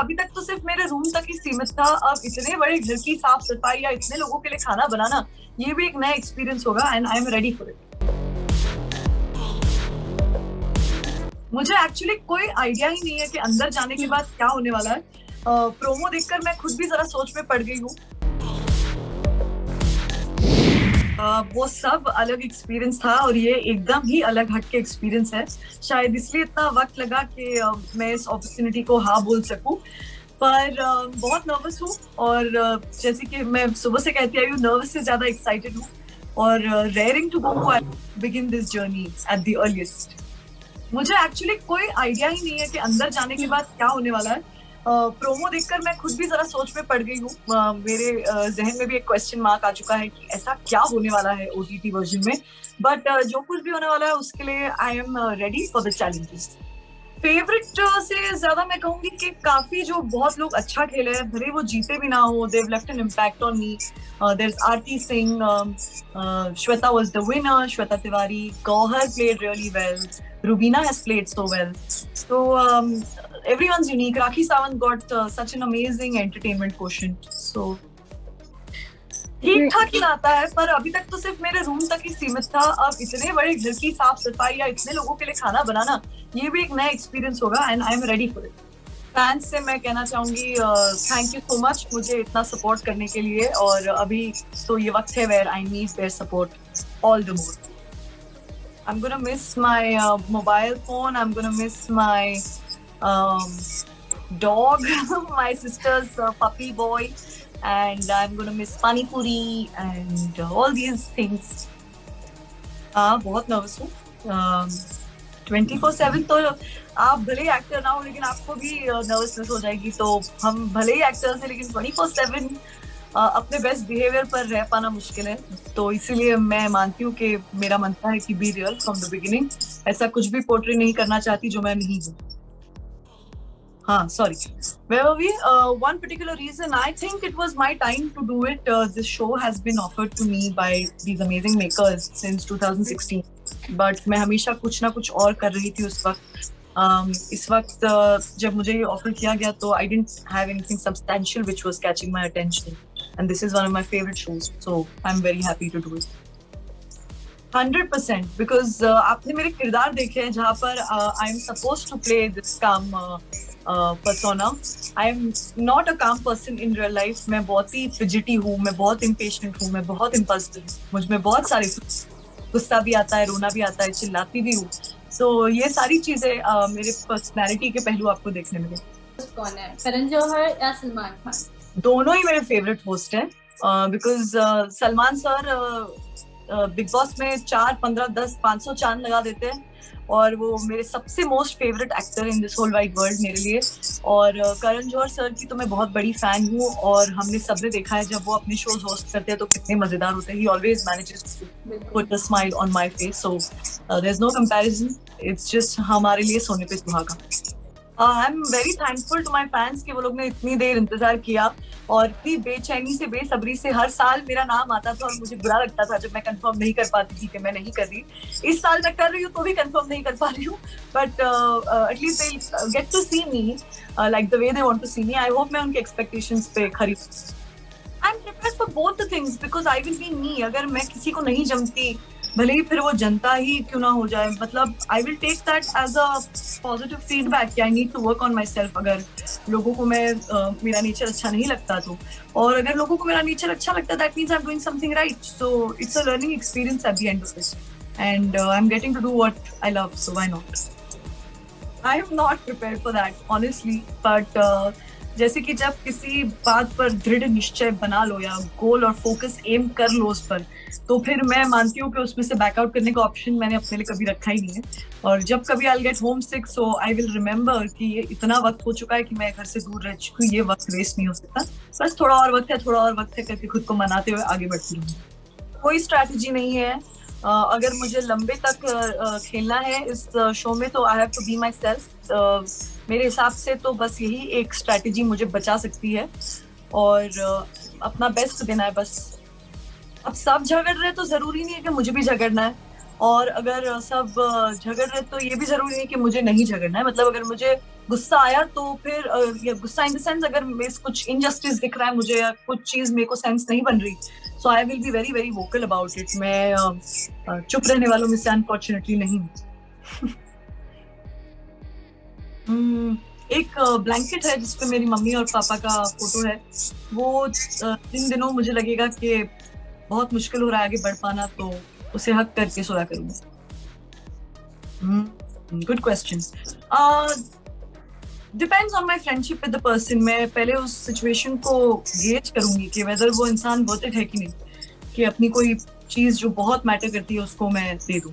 अभी तक तो सिर्फ मेरे रूम तक ही सीमित था। अब इतने बड़े घर की साफ सफाई या इतने लोगों के लिए खाना बनाना, ये भी एक नया एक्सपीरियंस होगा and I am ready for it. मुझे एक्चुअली कोई आइडिया ही नहीं है कि अंदर जाने के बाद क्या होने वाला है। प्रोमो देखकर मैं खुद भी जरा सोच में पड़ गई हूँ। वो सब अलग एक्सपीरियंस था और ये एकदम ही अलग हट के एक्सपीरियंस है। शायद इसलिए इतना वक्त लगा कि मैं इस अपॉर्चुनिटी को हाँ बोल सकूं। पर बहुत नर्वस हूँ और जैसे कि मैं सुबह से कहती आई हूँ, नर्वस से ज्यादा एक्साइटेड हूँ और raring to go begin this journey at the earliest. मुझे एक्चुअली कोई आइडिया ही नहीं है कि अंदर जाने के बाद क्या होने वाला है। प्रोमो देखकर मैं खुद भी जरा सोच में पड़ गई हूँ। मेरे जहन में भी एक क्वेश्चन मार्क आ चुका है कि ऐसा क्या होने वाला है ओटीटी वर्जन में। बट जो कुछ भी होने वाला है उसके लिए I am ready for the challenges. Favourite से ज्यादा मैं कहूंगी कि काफी जो बहुत लोग अच्छा खेले हैं, भले वो जीते भी ना हो, they've left an impact on me. There is Aarti Singh, Shweta was the winner, Shweta Tiwari, Gauahar played really well, Rubina has played so well. So everyone's unique. Rakhi Sawant got such an amazing entertainment quotient. So ठीक ठाक ही आता है, पर अभी तक तो सिर्फ मेरे रूम तक ही सीमित था। अब इतने बड़े घर की साफ सफाई या इतने लोगों के लिए खाना बनाना, ये भी एक नया एक्सपीरियंस होगा and I am ready for it. Fans से मैं कहना चाहूंगी थैंक यू सो मच मुझे इतना सपोर्ट करने के लिए। और अभी तो ये वक्त है where I need their support all the more. I'm gonna miss my mobile phone. I'm gonna miss my dog, my sister's puppy boy, and I'm gonna miss pani puri and all these things. हाँ, बहुत nervous हूँ। 24/7 तो आप भले ही actor ना हो लेकिन आपको भी नर्वसनेस हो जाएगी। तो हम भले ही एक्टर्स हैं लेकिन 24/7 अपने बेस्ट बिहेवियर पर रह पाना मुश्किल है। तो इसीलिए मैं मानती हूँ कि मेरा मंत्र है कि be real from the beginning. ऐसा कुछ भी पोर्ट्रे नहीं करना चाहती जो मैं नहीं हूँ। हाँ, sorry. Where were we? One particular reason I think it was my time to do it. This show has been offered to me by these amazing makers since 2016. But मैं हमेशा कुछ ना कुछ और कर रही थी उस वक्त। इस वक्त जब मुझे ये ऑफर किया गया तो I didn't have anything substantial which was catching my attention. And this is one of my favorite shows. So I'm very happy to do it. 100% because आपने मेरे किरदार देखे हैं जहाँ पर I am supposed to play this calm persona. I am not a calm person in real life. मैं बहुत ही fidgety हूँ, मैं बहुत impatient हूँ, मैं बहुत impulsive हूँ। मुझ में बहुत सारे गुस्सा भी आता है, रोना भी आता है, चिल्लाती भी हूँ। So ये सारी चीजें मेरे पर्सनैलिटी के पहलू आपको देखने मिले। कौन है, करण जौहर या सलमान खान? दोनों ही मेरे फेवरेट होस्ट हैं because Salman sir big boss में 4, 15, 10, 500 चांद लगा देते हैं और वो मेरे सबसे most favourite actor in this whole wide world मेरे लिए। और करण जौहर सर की तो मैं बहुत बड़ी फैन हूँ और हमने सबने देखा है जब वो अपने शोज होस्ट करते हैं तो कितने मजेदार होते हैं। He always manages to put a smile on my face. So there is no comparison. It's just हमारे लिए सोने पे सुहागा। I am very thankful to my fans कि वो लोग ने इतनी देर इंतजार किया और इतनी बेचैनी से बेसब्री से हर साल मेरा नाम आता था और मुझे बुरा लगता था जब मैं कंफर्म नहीं कर पाती थी कि मैं नहीं कर रही। इस साल मैं कर रही हूँ तो भी कंफर्म नहीं कर पा रही हूँ, but at least they get to see me like the way they want to see me. I hope मैं उनके एक्सपेक्टेशंस पे खरी। I am prepared for both the things because I will be me. अगर मैं किसी को नहीं जमती, भले ही फिर वो जनता ही क्यों ना हो जाए, मतलब I will take that as a positive feedback कि I need to work on myself. अगर लोगों को मेरा नेचर अच्छा नहीं लगता तो, और अगर लोगों को मेरा नेचर अच्छा लगता that means I am doing something right. So it's a learning experience at the end of it and I am getting to do what I love, so why not. I am not prepared for that honestly, but जैसे कि जब किसी बात पर दृढ़ निश्चय बना लो या गोल और फोकस एम कर लो उस पर, तो फिर मैं मानती हूँ कि उसमें से बैकआउट करने का ऑप्शन मैंने अपने लिए कभी रखा ही नहीं है। और जब कभी I get home sick so I will remember कि ये इतना वक्त हो चुका है कि मैं घर से दूर रह चुकी हूँ, ये वक्त वेस्ट नहीं हो सकता। बस थोड़ा और वक्त है, थोड़ा और वक्त है करके खुद को मनाते हुए आगे बढ़ती रहूँ। कोई स्ट्रैटेजी नहीं है। अगर मुझे लंबे तक खेलना है इस शो में तो I have to be myself. मेरे हिसाब से तो बस यही एक स्ट्रैटेजी मुझे बचा सकती है और अपना बेस्ट देना है बस। अब सब झगड़ रहे तो जरूरी नहीं है कि मुझे भी झगड़ना है, और अगर सब झगड़ रहे तो ये भी जरूरी नहीं कि मुझे नहीं झगड़ना है। मतलब अगर मुझे गुस्सा आया तो फिर या गुस्सा इन द सेंस अगर मेरे से कुछ इनजस्टिस दिख रहा है मुझे या कुछ चीज मेरे को सेंस नहीं बन रही, so I will be very very vocal about it. मैं चुप रहने वालों में से अनफॉर्चुनेटली नहीं हूँ। एक ब्लैंकेट है जिसपे मेरी मम्मी और पापा का फोटो है। वो इन दिनों मुझे लगेगा कि बहुत मुश्किल हो रहा है आगे बढ़ पाना, तो उसे हक करके सोया करूंगा। Good question. Depends on my friendship with the person. मैं पहले उस सिचुएशन को गेज करूंगी कि वेदर वो इंसान वर्थ इट है कि नहीं, कि अपनी कोई चीज जो बहुत मैटर करती है उसको मैं दे दूं।